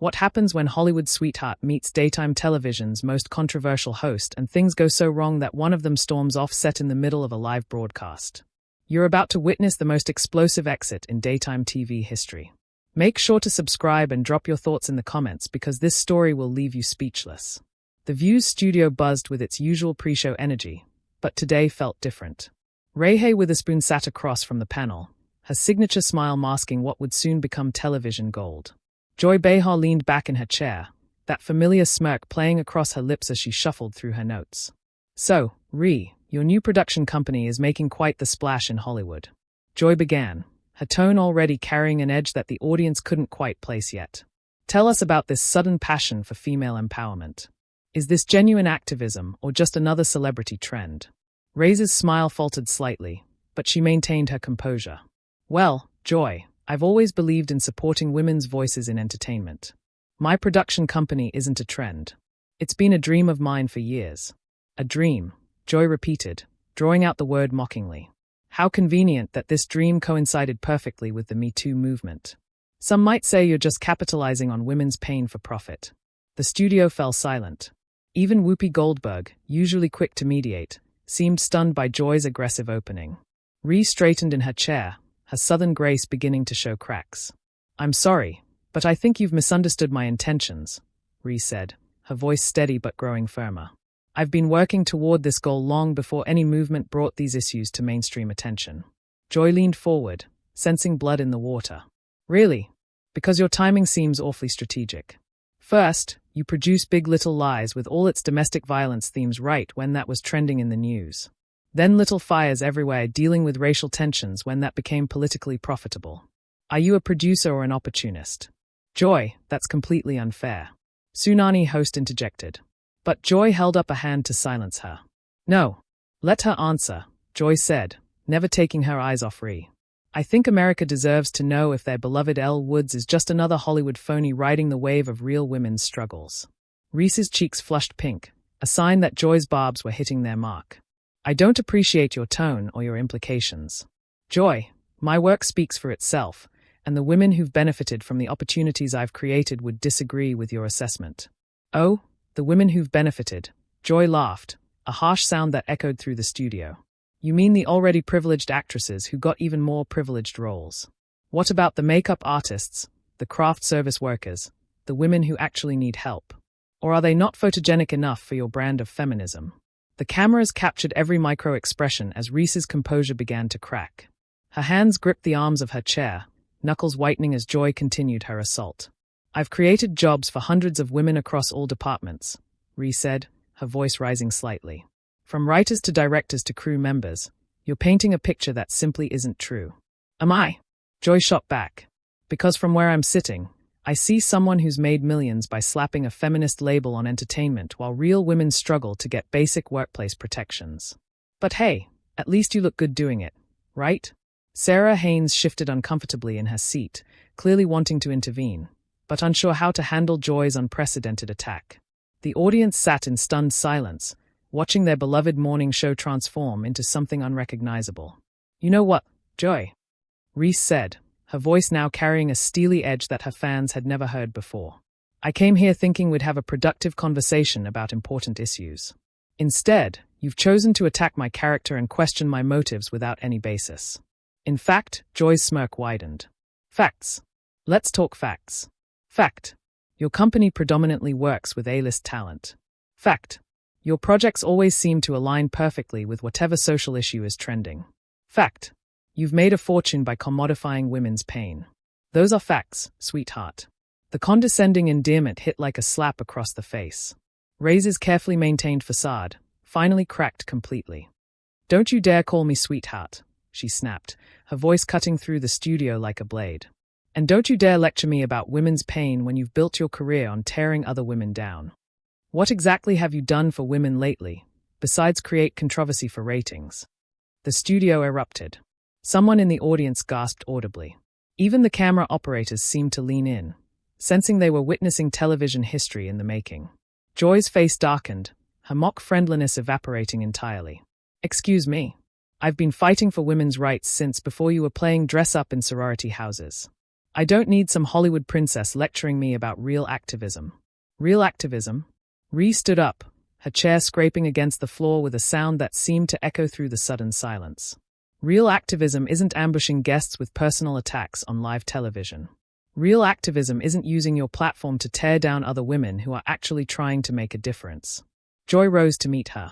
What happens when Hollywood sweetheart meets daytime television's most controversial host and things go so wrong that one of them storms off set in the middle of a live broadcast? You're about to witness the most explosive exit in daytime TV history. Make sure to subscribe and drop your thoughts in the comments because this story will leave you speechless. The View's studio buzzed with its usual pre-show energy, but today felt different. Reese Witherspoon sat across from the panel, her signature smile masking what would soon become television gold. Joy Behar leaned back in her chair, that familiar smirk playing across her lips as she shuffled through her notes. "So, Ree, your new production company is making quite the splash in Hollywood," Joy began, her tone already carrying an edge that the audience couldn't quite place yet. "Tell us about this sudden passion for female empowerment. Is this genuine activism or just another celebrity trend?" Reese's smile faltered slightly, but she maintained her composure. "Well, Joy, I've always believed in supporting women's voices in entertainment. My production company isn't a trend. It's been a dream of mine for years." "A dream," Joy repeated, drawing out the word mockingly. How convenient that this dream coincided perfectly with the Me Too movement. "Some might say you're just capitalizing on women's pain for profit." The studio fell silent. Even Whoopi Goldberg, usually quick to mediate, seemed stunned by Joy's aggressive opening. Ree straightened in her chair, her southern grace beginning to show cracks. "I'm sorry, but I think you've misunderstood my intentions," Ree said, her voice steady but growing firmer. "I've been working toward this goal long before any movement brought these issues to mainstream attention." Joy leaned forward, sensing blood in the water. "Really? Because your timing seems awfully strategic. First, you produce Big Little Lies with all its domestic violence themes right when that was trending in the news. Then Little Fires Everywhere dealing with racial tensions when that became politically profitable. Are you a producer or an opportunist?" "Joy, that's completely unfair," Tsunami host interjected. But Joy held up a hand to silence her. "No. Let her answer," Joy said, never taking her eyes off Ree. "I think America deserves to know if their beloved Elle Woods is just another Hollywood phony riding the wave of real women's struggles." Reese's cheeks flushed pink, a sign that Joy's barbs were hitting their mark. "I don't appreciate your tone or your implications. Joy, my work speaks for itself, and the women who've benefited from the opportunities I've created would disagree with your assessment." "Oh, the women who've benefited," Joy laughed, a harsh sound that echoed through the studio. "You mean the already privileged actresses who got even more privileged roles? What about the makeup artists, the craft service workers, the women who actually need help? Or are they not photogenic enough for your brand of feminism?" The cameras captured every micro-expression as Reese's composure began to crack. Her hands gripped the arms of her chair, knuckles whitening as Joy continued her assault. "I've created jobs for hundreds of women across all departments," Reese said, her voice rising slightly. "From writers to directors to crew members, you're painting a picture that simply isn't true." "Am I?" Joy shot back. "Because from where I'm sitting, I see someone who's made millions by slapping a feminist label on entertainment while real women struggle to get basic workplace protections. But hey, at least you look good doing it, right?" Sarah Haynes shifted uncomfortably in her seat, clearly wanting to intervene, but unsure how to handle Joy's unprecedented attack. The audience sat in stunned silence, watching their beloved morning show transform into something unrecognizable. "You know what, Joy?" Reese said, her voice now carrying a steely edge that her fans had never heard before. "I came here thinking we'd have a productive conversation about important issues. Instead, you've chosen to attack my character and question my motives without any basis." In fact, Joy's smirk widened. "Facts. Let's talk facts. Fact. Your company predominantly works with A-list talent. Fact. Your projects always seem to align perfectly with whatever social issue is trending. Fact. You've made a fortune by commodifying women's pain. Those are facts, sweetheart." The condescending endearment hit like a slap across the face. Reese's carefully maintained facade finally cracked completely. "Don't you dare call me sweetheart," she snapped, her voice cutting through the studio like a blade. "And don't you dare lecture me about women's pain when you've built your career on tearing other women down. What exactly have you done for women lately, besides create controversy for ratings?" The studio erupted. Someone in the audience gasped audibly. Even the camera operators seemed to lean in, sensing they were witnessing television history in the making. Joy's face darkened, her mock friendliness evaporating entirely. "Excuse me. I've been fighting for women's rights since before you were playing dress-up in sorority houses. I don't need some Hollywood princess lecturing me about real activism. Real activism? Reese stood up, her chair scraping against the floor with a sound that seemed to echo through the sudden silence. Real activism isn't ambushing guests with personal attacks on live television. Real activism isn't using your platform to tear down other women who are actually trying to make a difference. Joy rose to meet her.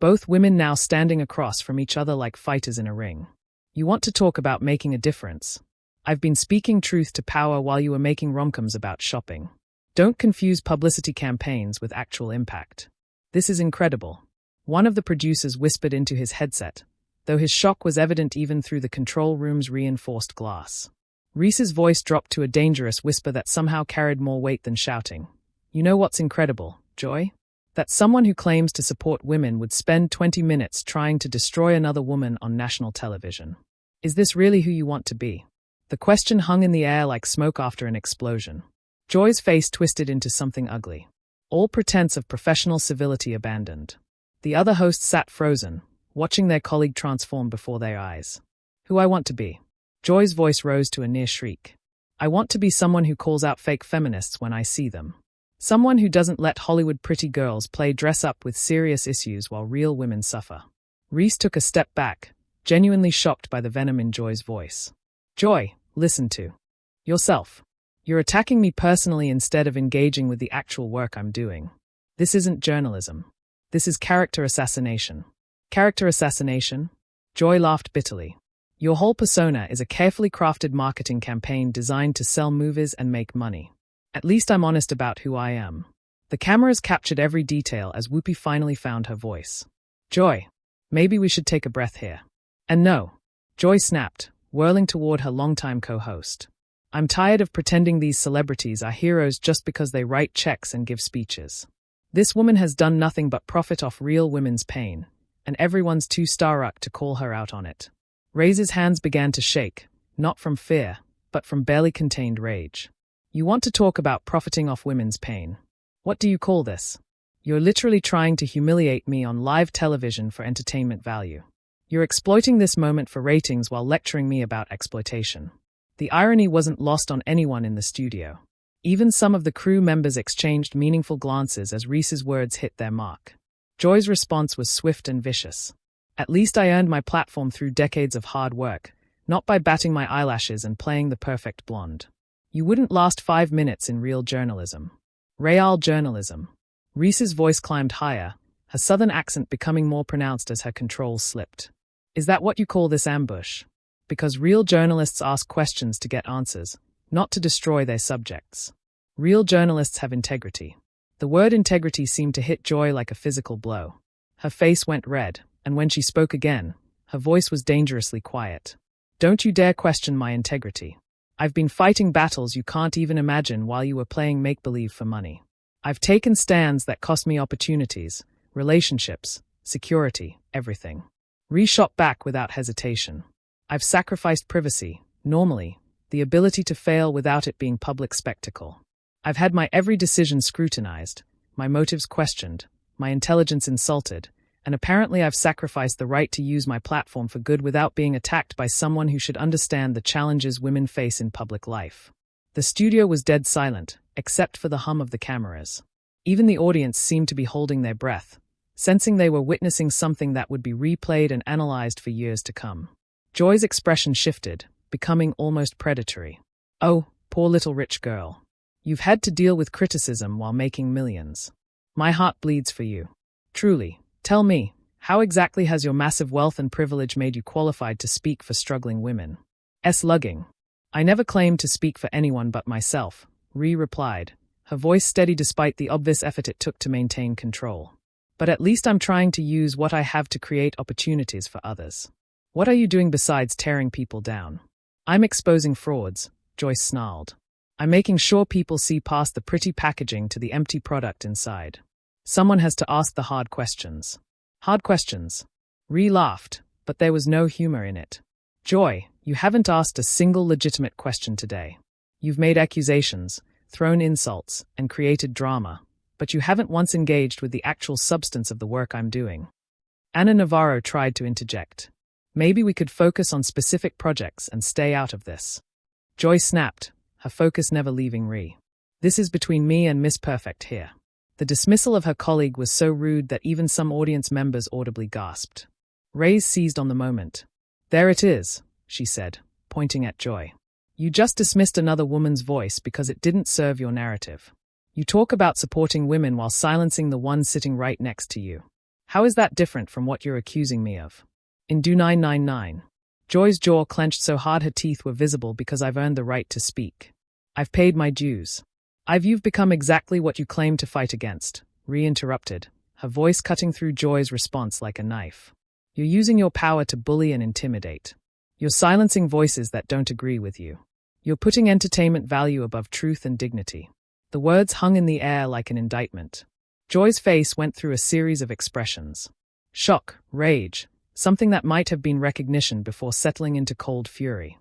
Both women now standing across from each other like fighters in a ring. You want to talk about making a difference? I've been speaking truth to power while you were making rom-coms about shopping. Don't confuse publicity campaigns with actual impact. This is incredible. One of the producers whispered into his headset, though his shock was evident even through the control room's reinforced glass. Reese's voice dropped to a dangerous whisper that somehow carried more weight than shouting. You know what's incredible, Joy? That someone who claims to support women would spend 20 minutes trying to destroy another woman on national television. Is this really who you want to be? The question hung in the air like smoke after an explosion. Joy's face twisted into something ugly. All pretense of professional civility abandoned. The other hosts sat frozen, watching their colleague transform before their eyes. Who I want to be? Joy's voice rose to a near shriek. I want to be someone who calls out fake feminists when I see them. Someone who doesn't let Hollywood pretty girls play dress-up with serious issues while real women suffer. Reese took a step back, genuinely shocked by the venom in Joy's voice. Joy, listen to yourself. You're attacking me personally instead of engaging with the actual work I'm doing. This isn't journalism. This is character assassination. Character assassination? Joy laughed bitterly. Your whole persona is a carefully crafted marketing campaign designed to sell movies and make money. At least I'm honest about who I am. The cameras captured every detail as Whoopi finally found her voice. Joy, maybe we should take a breath here. And no, Joy snapped, whirling toward her longtime co-host. I'm tired of pretending these celebrities are heroes just because they write checks and give speeches. This woman has done nothing but profit off real women's pain, and everyone's too starstruck to call her out on it. Reese's hands began to shake, not from fear, but from barely contained rage. You want to talk about profiting off women's pain? What do you call this? You're literally trying to humiliate me on live television for entertainment value. You're exploiting this moment for ratings while lecturing me about exploitation. The irony wasn't lost on anyone in the studio. Even some of the crew members exchanged meaningful glances as Reese's words hit their mark. Joy's response was swift and vicious. At least I earned my platform through decades of hard work, not by batting my eyelashes and playing the perfect blonde. You wouldn't last 5 minutes in real journalism. Real journalism. Reese's voice climbed higher, her southern accent becoming more pronounced as her controls slipped. Is that what you call this ambush? Because real journalists ask questions to get answers, not to destroy their subjects. Real journalists have integrity. The word integrity seemed to hit Joy like a physical blow. Her face went red, and when she spoke again, her voice was dangerously quiet. Don't you dare question my integrity. I've been fighting battles you can't even imagine while you were playing make-believe for money. I've taken stands that cost me opportunities, relationships, security, everything. Reese shot back without hesitation. I've sacrificed privacy, normally, the ability to fail without it being public spectacle. I've had my every decision scrutinized, my motives questioned, my intelligence insulted, and apparently I've sacrificed the right to use my platform for good without being attacked by someone who should understand the challenges women face in public life. The studio was dead silent, except for the hum of the cameras. Even the audience seemed to be holding their breath, sensing they were witnessing something that would be replayed and analyzed for years to come. Joy's expression shifted, becoming almost predatory. Oh, poor little rich girl. You've had to deal with criticism while making millions. My heart bleeds for you. Truly, tell me, how exactly has your massive wealth and privilege made you qualified to speak for struggling women? Lugging. I never claimed to speak for anyone but myself, Ree replied, her voice steady despite the obvious effort it took to maintain control. But at least I'm trying to use what I have to create opportunities for others. What are you doing besides tearing people down? I'm exposing frauds, Joyce snarled. I'm making sure people see past the pretty packaging to the empty product inside. Someone has to ask the hard questions. Hard questions. Ree laughed, but there was no humor in it. Joy, you haven't asked a single legitimate question today. You've made accusations, thrown insults, and created drama, but you haven't once engaged with the actual substance of the work I'm doing. Ana Navarro tried to interject. Maybe we could focus on specific projects and stay out of this. Joy snapped, her focus never leaving Ree. This is between me and Miss Perfect here. The dismissal of her colleague was so rude that even some audience members audibly gasped. Reese seized on the moment. There it is, she said, pointing at Joy. You just dismissed another woman's voice because it didn't serve your narrative. You talk about supporting women while silencing the one sitting right next to you. How is that different from what you're accusing me of? In Do 999. Joy's jaw clenched so hard her teeth were visible because I've earned the right to speak. I've paid my dues. You've become exactly what you claim to fight against, Ree interrupted, her voice cutting through Joy's response like a knife. You're using your power to bully and intimidate. You're silencing voices that don't agree with you. You're putting entertainment value above truth and dignity. The words hung in the air like an indictment. Joy's face went through a series of expressions. Shock, rage, something that might have been recognition before settling into cold fury.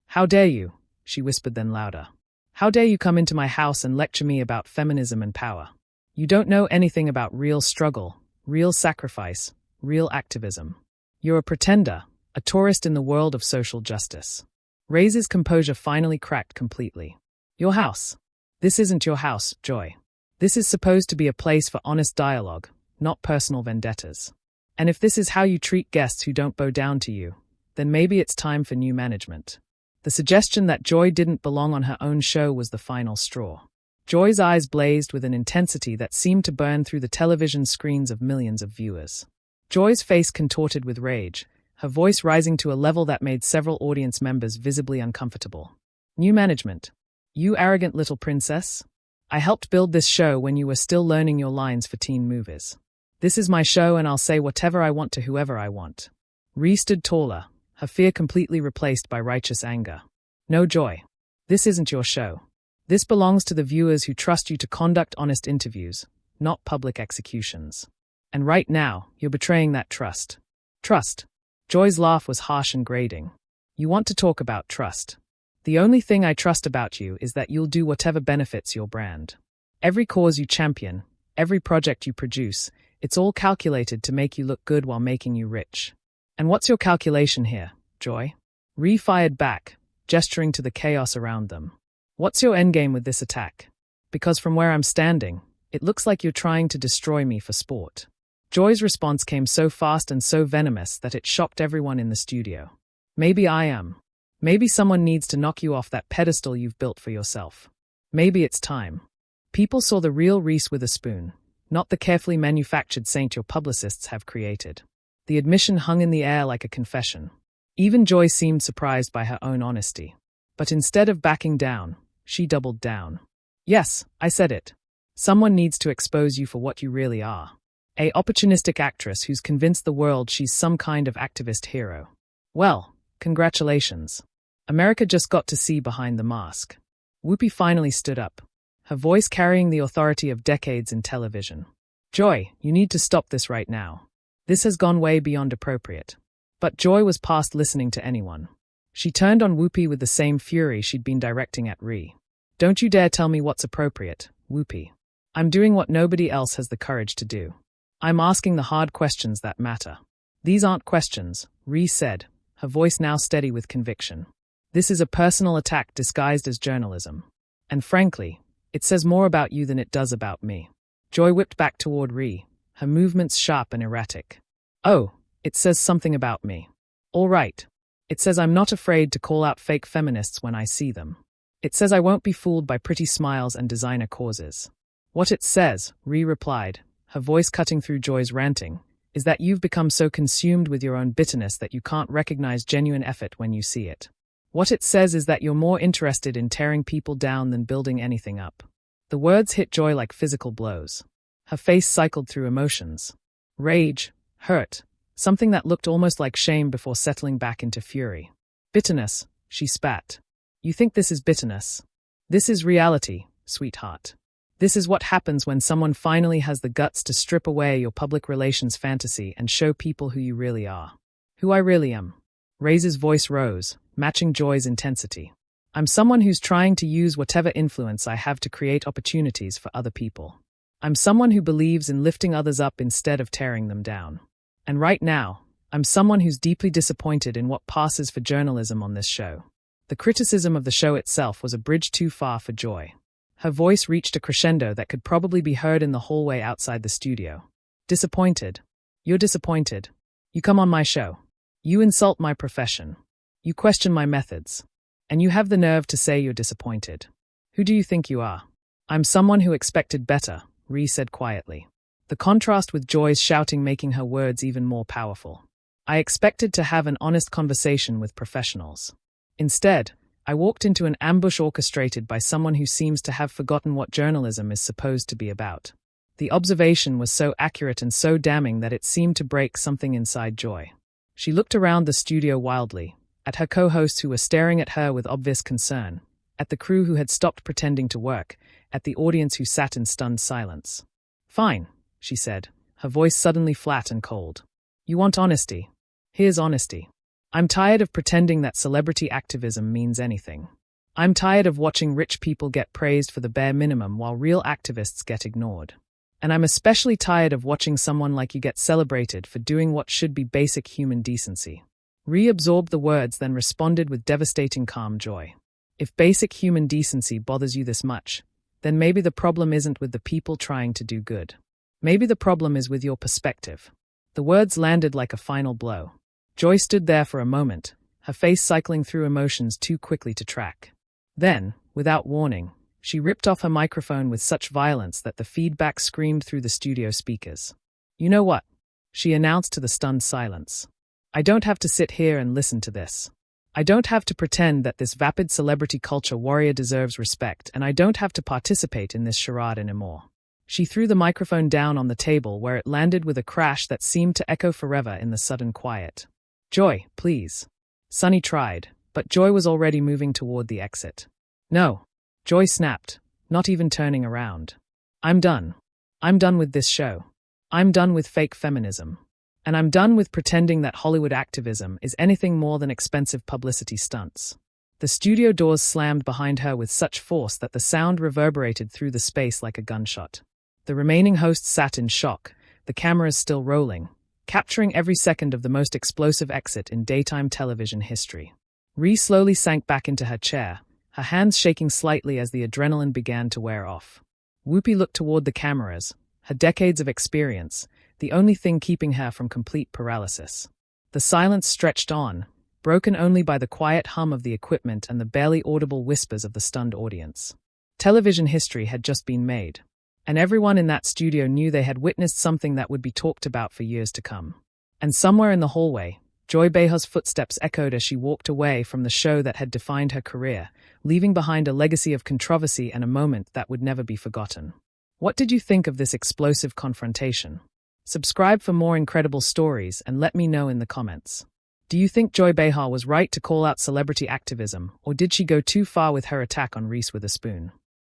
How dare you, she whispered then louder. How dare you come into my house and lecture me about feminism and power? You don't know anything about real struggle, real sacrifice, real activism. You're a pretender, a tourist in the world of social justice. Reese's composure finally cracked completely. Your house. This isn't your house, Joy. This is supposed to be a place for honest dialogue, not personal vendettas. And if this is how you treat guests who don't bow down to you, then maybe it's time for new management. The suggestion that Joy didn't belong on her own show was the final straw. Joy's eyes blazed with an intensity that seemed to burn through the television screens of millions of viewers. Joy's face contorted with rage, her voice rising to a level that made several audience members visibly uncomfortable. New management. You arrogant little princess. I helped build this show when you were still learning your lines for teen movies. This is my show and I'll say whatever I want to whoever I want. Ree stood taller, her fear completely replaced by righteous anger. No, Joy. This isn't your show. This belongs to the viewers who trust you to conduct honest interviews, not public executions. And right now, you're betraying that trust. Trust. Joy's laugh was harsh and grating. You want to talk about trust. The only thing I trust about you is that you'll do whatever benefits your brand. Every cause you champion, every project you produce, it's all calculated to make you look good while making you rich. And what's your calculation here, Joy? Ree fired back, gesturing to the chaos around them. What's your endgame with this attack? Because from where I'm standing, it looks like you're trying to destroy me for sport. Joy's response came so fast and so venomous that it shocked everyone in the studio. Maybe I am. Maybe someone needs to knock you off that pedestal you've built for yourself. Maybe it's time. People saw the real Reese Witherspoon, not the carefully manufactured saint your publicists have created. The admission hung in the air like a confession. Even Joy seemed surprised by her own honesty. But instead of backing down, she doubled down. Yes, I said it. Someone needs to expose you for what you really are. An opportunistic actress who's convinced the world she's some kind of activist hero. Well, congratulations. America just got to see behind the mask. Whoopi finally stood up, her voice carrying the authority of decades in television. Joy, you need to stop this right now. This has gone way beyond appropriate. But Joy was past listening to anyone. She turned on Whoopi with the same fury she'd been directing at Ree. Don't you dare tell me what's appropriate, Whoopi. I'm doing what nobody else has the courage to do. I'm asking the hard questions that matter. These aren't questions, Ree said, her voice now steady with conviction. This is a personal attack disguised as journalism. And frankly, it says more about you than it does about me. Joy whipped back toward Ree, her movements sharp and erratic. Oh, it says something about me. All right. It says I'm not afraid to call out fake feminists when I see them. It says I won't be fooled by pretty smiles and designer causes. What it says, Ree replied, her voice cutting through Joy's ranting, is that you've become so consumed with your own bitterness that you can't recognize genuine effort when you see it. What it says is that you're more interested in tearing people down than building anything up. The words hit Joy like physical blows. Her face cycled through emotions. Rage, hurt, something that looked almost like shame before settling back into fury. Bitterness, she spat. You think this is bitterness? This is reality, sweetheart. This is what happens when someone finally has the guts to strip away your public relations fantasy and show people who you really are. Who I really am. Reese's voice rose, matching Joy's intensity. I'm someone who's trying to use whatever influence I have to create opportunities for other people. I'm someone who believes in lifting others up instead of tearing them down. And right now, I'm someone who's deeply disappointed in what passes for journalism on this show. The criticism of the show itself was a bridge too far for Joy. Her voice reached a crescendo that could probably be heard in the hallway outside the studio. Disappointed. You're disappointed. You come on my show. You insult my profession. You question my methods. And you have the nerve to say you're disappointed. Who do you think you are? I'm someone who expected better, Reese said quietly. The contrast with Joy's shouting making her words even more powerful. I expected to have an honest conversation with professionals. Instead, I walked into an ambush orchestrated by someone who seems to have forgotten what journalism is supposed to be about. The observation was so accurate and so damning that it seemed to break something inside Joy. She looked around the studio wildly, at her co-hosts who were staring at her with obvious concern, at the crew who had stopped pretending to work, at the audience who sat in stunned silence. Fine, she said, her voice suddenly flat and cold. You want honesty? Here's honesty. I'm tired of pretending that celebrity activism means anything. I'm tired of watching rich people get praised for the bare minimum while real activists get ignored. And I'm especially tired of watching someone like you get celebrated for doing what should be basic human decency. Reabsorbed the words, then responded with devastating calm joy. If basic human decency bothers you this much, then maybe the problem isn't with the people trying to do good. Maybe the problem is with your perspective. The words landed like a final blow. Joy stood there for a moment, her face cycling through emotions too quickly to track. Then, without warning, she ripped off her microphone with such violence that the feedback screamed through the studio speakers. You know what? She announced to the stunned silence. I don't have to sit here and listen to this. I don't have to pretend that this vapid celebrity culture warrior deserves respect, and I don't have to participate in this charade anymore. She threw the microphone down on the table where it landed with a crash that seemed to echo forever in the sudden quiet. Joy, please. Sunny tried, but Joy was already moving toward the exit. No. Joy snapped, not even turning around. I'm done. I'm done with this show. I'm done with fake feminism. And I'm done with pretending that Hollywood activism is anything more than expensive publicity stunts. The studio doors slammed behind her with such force that the sound reverberated through the space like a gunshot. The remaining hosts sat in shock, the cameras still rolling, capturing every second of the most explosive exit in daytime television history. Reese slowly sank back into her chair, her hands shaking slightly as the adrenaline began to wear off. Whoopi looked toward the cameras, her decades of experience, the only thing keeping her from complete paralysis. The silence stretched on, broken only by the quiet hum of the equipment and the barely audible whispers of the stunned audience. Television history had just been made, and everyone in that studio knew they had witnessed something that would be talked about for years to come. And somewhere in the hallway, Joy Behar's footsteps echoed as she walked away from the show that had defined her career, leaving behind a legacy of controversy and a moment that would never be forgotten. What did you think of this explosive confrontation? Subscribe for more incredible stories and let me know in the comments. Do you think Joy Behar was right to call out celebrity activism, or did she go too far with her attack on Reese Witherspoon?